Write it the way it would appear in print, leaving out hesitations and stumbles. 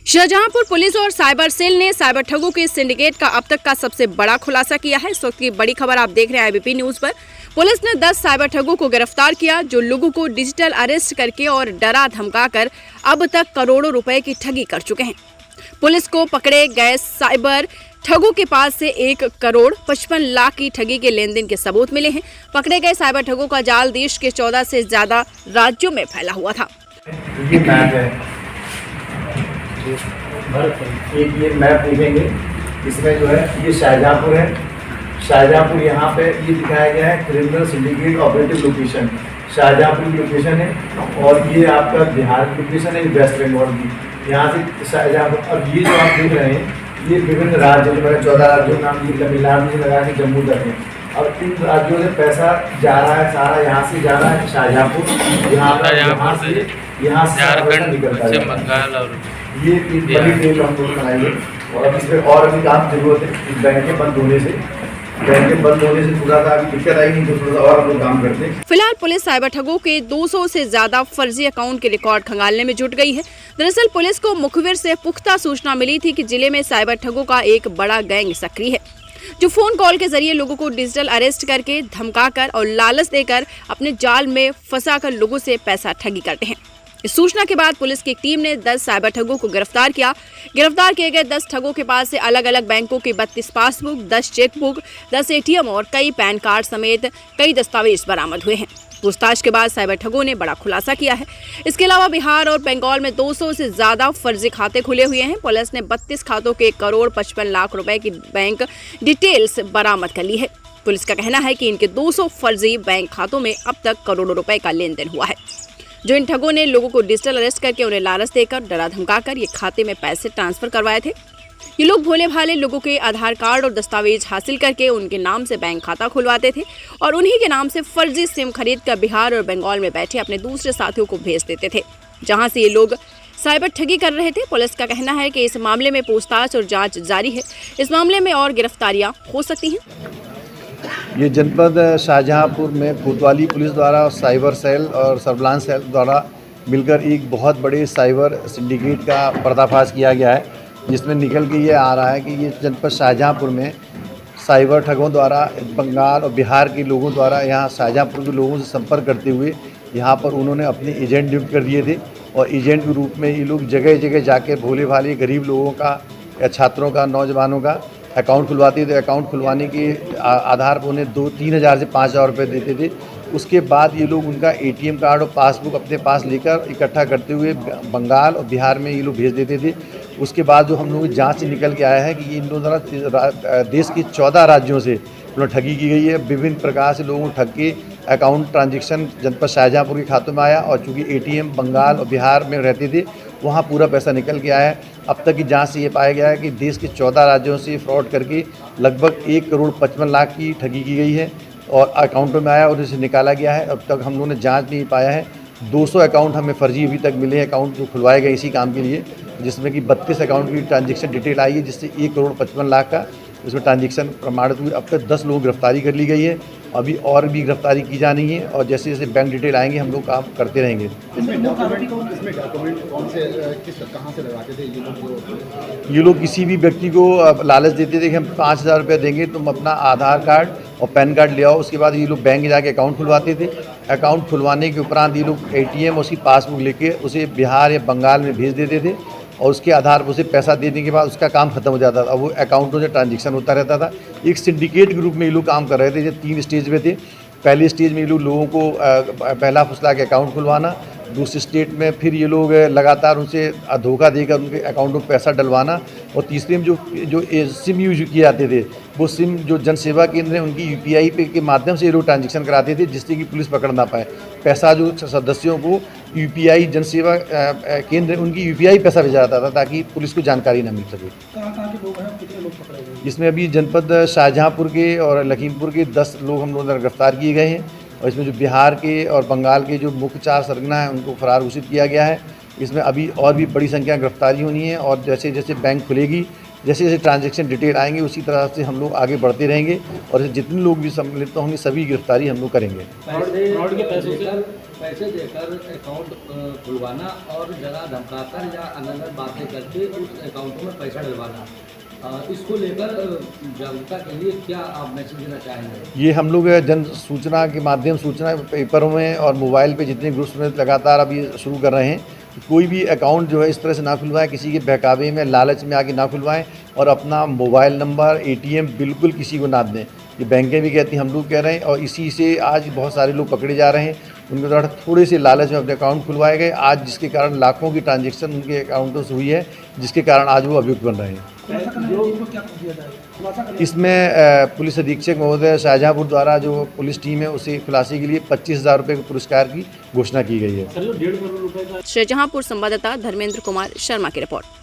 Shahjahanpur police और cyber cell ने cyber ठगों के सिंडिकेट का अब तक का सबसे बड़ा खुलासा किया है। इस वक्त की बड़ी खबर आप देख रहे हैं IBP न्यूज पर। पुलिस ने 10 साइबर ठगों को गिरफ्तार किया, जो लोगों को डिजिटल अरेस्ट करके और डरा धमकाकर अब तक करोड़ों रुपए की ठगी कर चुके हैं। पुलिस को पकड़े गए साइबर ठगों के पास से 1,55 लाख की ठगी के लेन देन के सबूत मिले हैं। पकड़े गए साइबर ठगों का जाल देश के 14 से ज्यादा राज्यों में फैला हुआ था। ये मैप है, एक ये मैप देखेंगे, इसमें जो है ये शाहजहांपुर है। शाहजहांपुर यहाँ पे ये दिखाया गया है criminal syndicate operative location, Shahjahanpur की लोकेशन है। और ये आपका बिहार की लोकेशन है, वेस्ट बंगाल की। यहाँ से शाहजहांपुर, अब ये जो आप देख रहे हैं ये विभिन्न राज्यों में 14 राज्यों का नाम, ये तमिलनाडु से लगा के जम्मू तक है। अब इन राज्यों से पैसा जा रहा है, सारा यहाँ से जा रहा है शाहजहांपुर, यहाँ से झारखंड, निकलता पश्चिम है बंगाल और ये एक बड़ी टेल हम लोग बनाएंगे। और अब इसमें और अभी काम जरूरत है, बैंकें बंद होने से थोड़ा सा अभी दिक्कत आई नहीं, तो थोड़ा सा और हम लोग काम करते हैं। फिलहाल पुलिस साइबर ठगों के 200 से ज्यादा फर्जी अकाउंट के रिकॉर्ड खंगालने में जुट गई है। दरअसल पुलिस को मुखबिर से पुख्ता सूचना मिली थी कि जिले में साइबर ठगों का एक बड़ा गैंग सक्रिय है, जो फोन कॉल के जरिए लोगों को डिजिटल अरेस्ट करके, धमकाकर और लालच देकर अपने जाल में फंसाकर लोगों से पैसा ठगी करते हैं। इस सूचना के बाद पुलिस की एक टीम ने 10 साइबर ठगों को गिरफ्तार किया। गिरफ्तार किए गए 10 ठगों के पास से अलग अलग बैंकों की 32 पासबुक, 10 चेकबुक, 10 ATM और कई पैन कार्ड समेत कई दस्तावेज बरामद हुए हैं। पूछताछ के बाद साइबर ठगों ने बड़ा खुलासा किया है। इसके अलावा बिहार और बंगाल में 200 से ज्यादा फर्जी खाते खुले हुए हैं। पुलिस ने 32 खातों के 1,55 लाख रुपए की बैंक डिटेल्स बरामद कर ली है। पुलिस का कहना है कि इनके 200 फर्जी बैंक खातों में अब तक करोड़ों रुपए का लेन देन हुआ है, जो इन ठगों ने लोगों को डिजिटल अरेस्ट करके उन्हें लालच देकर, डरा धमकाकर ये खाते में पैसे ट्रांसफर करवाए थे। ये लोग भोले भाले लोगों के आधार कार्ड और दस्तावेज हासिल करके उनके नाम से बैंक खाता खुलवाते थे और उन्हीं के नाम से फर्जी सिम खरीद कर बिहार और बंगाल में बैठे अपने दूसरे साथियों को भेज देते थे, जहां से ये लोग साइबर ठगी कर रहे थे। पुलिस का कहना है कि इस मामले में पूछताछ और जांच जारी है। इस मामले में और गिरफ्तारियां हो सकती हैं। ये जनपद शाहजहांपुर में कोतवाली पुलिस द्वारा साइबर सेल और सर्विलांस सेल द्वारा मिलकर एक बहुत बड़े साइबर सिंडिकेट का पर्दाफाश किया गया है, जिसमें निकल के ये आ रहा है कि ये जनपद शाहजहांपुर में साइबर ठगों द्वारा बंगाल और बिहार के लोगों द्वारा यहाँ शाहजहांपुर के लोगों से संपर्क करते हुए यहाँ पर उन्होंने अपने एजेंट नियुक्त कर दिए थे। और एजेंट के रूप में ये लोग जगह जगह जाकर भोले भाले गरीब लोगों का या छात्रों का, नौजवानों का अकाउंट खुलवाते थे। अकाउंट खुलवाने के आधार पर उन्हें 2-3 हज़ार से 5 हज़ार रुपये देते थे। उसके बाद ये लोग उनका ATM कार्ड और पासबुक अपने पास लेकर इकट्ठा करते हुए बंगाल और बिहार में ये लोग भेज देते थे। उसके बाद जो हम लोगों की जांच से निकल के आया है कि ये इन लोगों द्वारा देश के 14 राज्यों से ठगी की गई है। विभिन्न प्रकार से लोगों को ठग के अकाउंट ट्रांजेक्शन जनपद शाहजहांपुर के खातों में आया और चूँकि ATM बंगाल और बिहार में रहते थे, वहाँ पूरा पैसा निकल के आया है। अब तक की जांच से ये पाया गया है कि देश के 14 राज्यों से फ्रॉड करके लगभग 1,55 लाख की ठगी की गई है और अकाउंटों में आया और इसे निकाला गया है। अब तक हम लोगों ने जांच नहीं पाया है। 200 अकाउंट हमें फर्जी अभी तक मिले हैं, अकाउंट जो खुलवाए गए इसी काम के लिए, जिसमें कि 32 अकाउंट की ट्रांजेक्शन डिटेल आई है, जिससे 1,55 लाख का उसमें ट्रांजेक्शन प्रमाणित हुई। अब तक 10 लोगों की गिरफ्तारी कर ली गई है। अभी और भी गिरफ्तारी की जानी है और जैसे जैसे बैंक डिटेल आएंगे हम लोग काम करते रहेंगे। ये लोग किसी भी व्यक्ति को लालच देते थे कि हम 5,000 रुपये देंगे, तुम अपना आधार कार्ड और पैन कार्ड ले आओ। उसके बाद ये लोग बैंक जाके अकाउंट खुलवाते थे। अकाउंट खुलवाने के उपरांत ये लोग ATM उसकी पासबुक लेके उसे बिहार या बंगाल में भेज देते थे और उसके आधार पर उसे पैसा देने के बाद उसका काम खत्म हो जाता था। वो अकाउंटों से ट्रांजेक्शन होता रहता था। एक सिंडिकेट के रूप में ये लोग काम कर रहे थे। जो 3 स्टेज में थे। पहले स्टेज में ये लोगों को पहला फुसला के अकाउंट खुलवाना, दूसरे स्टेट में फिर ये लोग लगातार उनसे धोखा देकर उनके अकाउंट में पैसा डलवाना, और तीसरे में जो सिम यूज किए जाते थे वो सिम जो जन सेवा केंद्र है उनकी UPI पे के माध्यम से ये लोग ट्रांजेक्शन कराते थे, जिससे कि पुलिस पकड़ ना पाए। पैसा जो सदस्यों को UPI जन सेवा केंद्र उनकी UPI पैसा भेजा जाता था ताकि पुलिस को जानकारी ना मिल सके। कहाँ के लोग हैं, कितने लोग पकड़े गए? इसमें अभी जनपद शाहजहांपुर के और लखीमपुर के 10 लोग हम लोगों द्वारा गिरफ्तार किए गए हैं और इसमें जो बिहार के और बंगाल के जो मुख्य 4 सरगना हैं उनको फरार घोषित किया गया है। इसमें अभी और भी बड़ी संख्या गिरफ्तारी होनी है और जैसे जैसे बैंक खुलेगी, जैसे जैसे ट्रांजैक्शन डिटेल आएंगे उसी तरह से हम लोग आगे बढ़ते रहेंगे और जितने लोग भी सम्मिलित होंगे सभी गिरफ्तारी हम लोग करेंगे। फ्रॉड के पैसों से पैसे देकर अकाउंट खुलवाना और जगह धमकाकर या अन्य बातें करके उस अकाउंट में पैसा डलवाना, इसको लेकर जागरूकता के लिए क्या आप मैसेज देना चाहेंगे? ये हम लोग जन सूचना के माध्यम सूचना पेपरों में और मोबाइल पे जितने ग्रुप्स में लगातार अब ये शुरू कर रहे हैं कि कोई भी अकाउंट जो है इस तरह से ना खुलवाएं, किसी के बहकावे में लालच में आके ना खुलवाएं और अपना मोबाइल नंबर ATM बिल्कुल किसी को ना दें। ये बैंकें भी कहती हैं, हम लोग कह रहे हैं, और इसी से आज बहुत सारे लोग पकड़े जा रहे हैं। उनके द्वारा थोड़े से लालच में अपने अकाउंट खुलवाए गए आज, जिसके कारण लाखों की ट्रांजैक्शन उनके अकाउंटों से हुई है, जिसके कारण आज वो अभियुक्त बन रहे हैं। इसमें पुलिस अधीक्षक महोदय शाहजहाँपुर द्वारा जो पुलिस टीम है उसे खुलासे के लिए 25,000 रुपये के पुरस्कार की घोषणा की गई है। शाहजहाँपुर संवाददाता धर्मेंद्र कुमार शर्मा की रिपोर्ट।